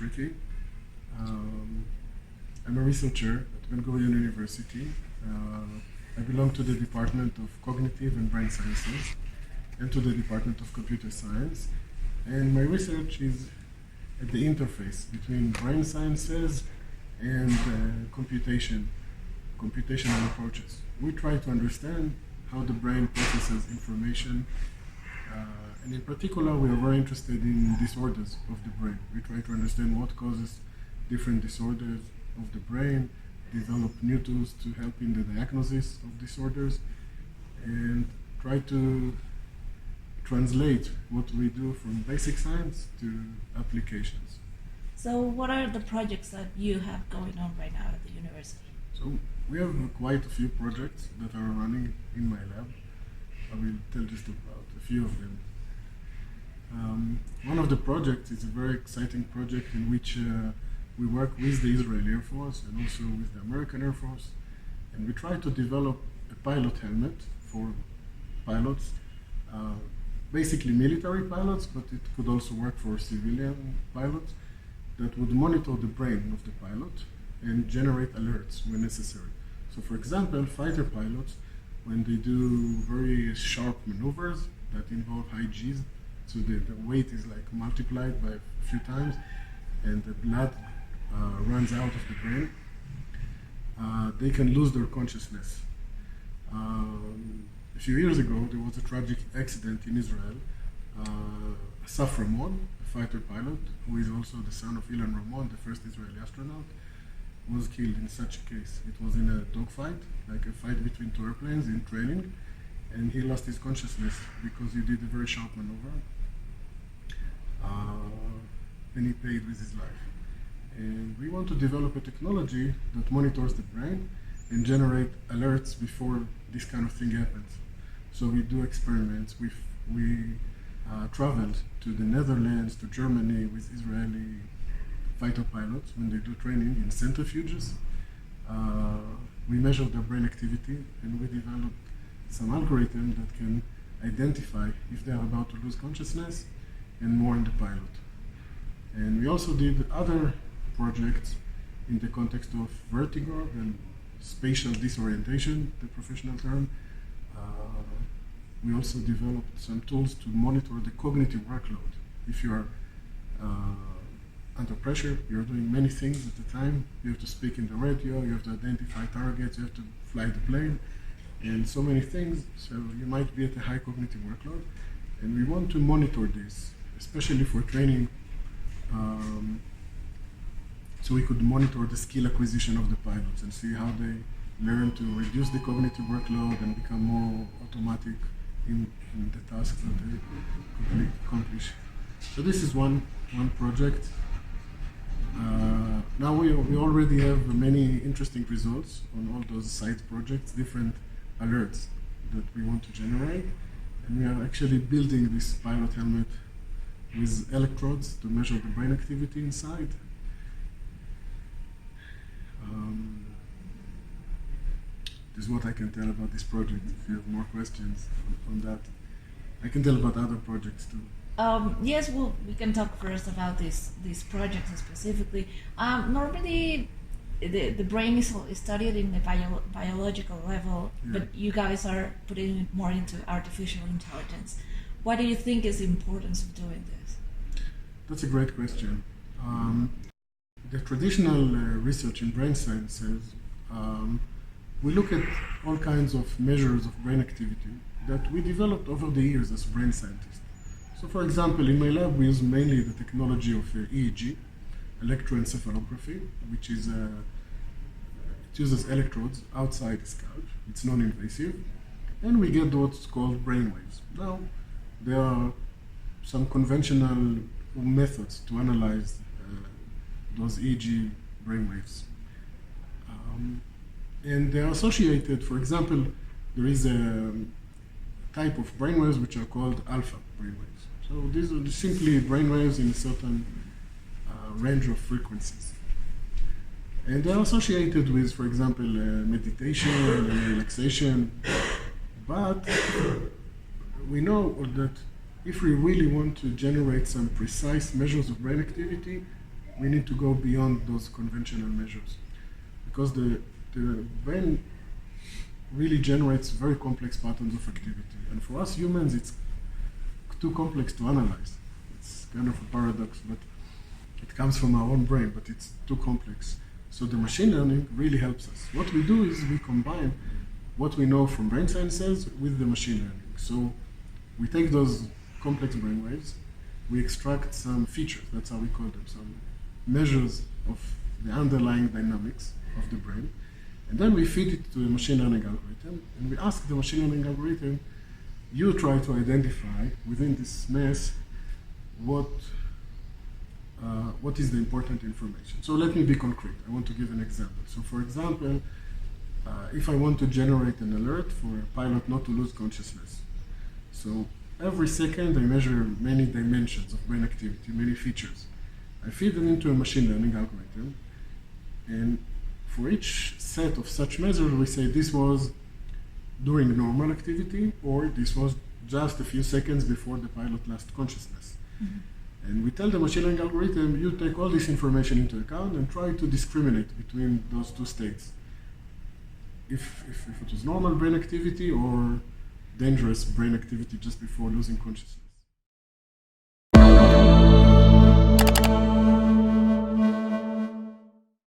Shriki. I'm a researcher at Gurion University. I belong to the Department of Cognitive and Brain Sciences and to the Department of Computer Science. And my research is at the interface between brain sciences and computational approaches. We try to understand how the brain processes information, and in particular, we are very interested in disorders of the brain. We try to understand what causes different disorders of the brain, develop new tools to help in the diagnosis of disorders, and try to translate what we do from basic science to applications. So what are the projects that you have going on right now at the university? So we have quite a few projects that are running in my lab. I will tell just about a few of them. One of the projects is a very exciting project in which we work with the Israeli Air Force and also with the American Air Force, and we try to develop a pilot helmet for pilots, basically military pilots, but it could also work for civilian pilots, that would monitor the brain of the pilot and generate alerts when necessary. So for example, fighter pilots, when they do very sharp maneuvers that involve high Gs, so the weight is like multiplied by a few times, and the blood runs out of the brain, they can lose their consciousness. A few years ago, there was a tragic accident in Israel. Asaf Ramon, a fighter pilot, who is also the son of Ilan Ramon, the first Israeli astronaut, was killed in such a case. It was in a dogfight, like a fight between two airplanes in training, and he lost his consciousness because he did a very sharp maneuver, and he paid with his life. And we want to develop a technology that monitors the brain and generate alerts before this kind of thing happens. So we do experiments. We traveled to the Netherlands, to Germany with Israeli fighter pilots when they do training in centrifuges. We measured their brain activity, and we developed some algorithm that can identify if they are about to lose consciousness and more in the pilot. And we also did other projects in the context of vertigo and spatial disorientation, the professional term. We also developed some tools to monitor the cognitive workload. If you are under pressure, you're doing many things at a time. You have to speak in the radio, you have to identify targets, you have to fly the plane, and so many things. So you might be at a high cognitive workload. And we want to monitor this, especially for training, so we could monitor the skill acquisition of the pilots and see how they learn to reduce the cognitive workload and become more automatic in the tasks that they accomplish. So this is one project. Now we already have many interesting results on all those side projects, different alerts that we want to generate, and we are actually building this pilot helmet with electrodes to measure the brain activity inside. This is what I can tell about this project. If you have more questions on that, I can tell about other projects too. Yes, well, we can talk first about these projects specifically. Normally, the brain is studied in the biological level, Yeah. but you guys are putting it more into artificial intelligence. What do you think is the importance of doing this? That's a great question. The traditional research in brain sciences, we look at all kinds of measures of brain activity that we developed over the years as brain scientists. So for example, in my lab, we use mainly the technology of EEG, electroencephalography, which is, it uses electrodes outside the scalp. It's non-invasive, and we get what's called brainwaves. Now, there are some conventional methods to analyze those EEG brainwaves. And they are associated, for example, there is a type of brainwaves which are called alpha brainwaves. So these are simply brainwaves in a certain range of frequencies. And they are associated with, for example, meditation and relaxation. But we know that if we really want to generate some precise measures of brain activity, we need to go beyond those conventional measures, because the brain really generates very complex patterns of activity. And for us humans, it's too complex to analyze. It's kind of a paradox, but it comes from our own brain, but it's too complex. So the machine learning really helps us. What we do is we combine what we know from brain sciences with the machine learning. So we take those complex brain waves, we extract some features, that's how we call them, some measures of the underlying dynamics of the brain, and then we feed it to a machine learning algorithm, and we ask the machine learning algorithm, you try to identify within this mess what is the important information. So let me be concrete. I want to give an example. So for example, if I want to generate an alert for a pilot not to lose consciousness, so every second I measure many dimensions of brain activity, many features. I feed them into a machine learning algorithm, and for each set of such measures we say this was during normal activity, or this was just a few seconds before the pilot lost consciousness. Mm-hmm. And we tell the machine learning algorithm, you take all this information into account and try to discriminate between those two states. If it was normal brain activity or dangerous brain activity just before losing consciousness.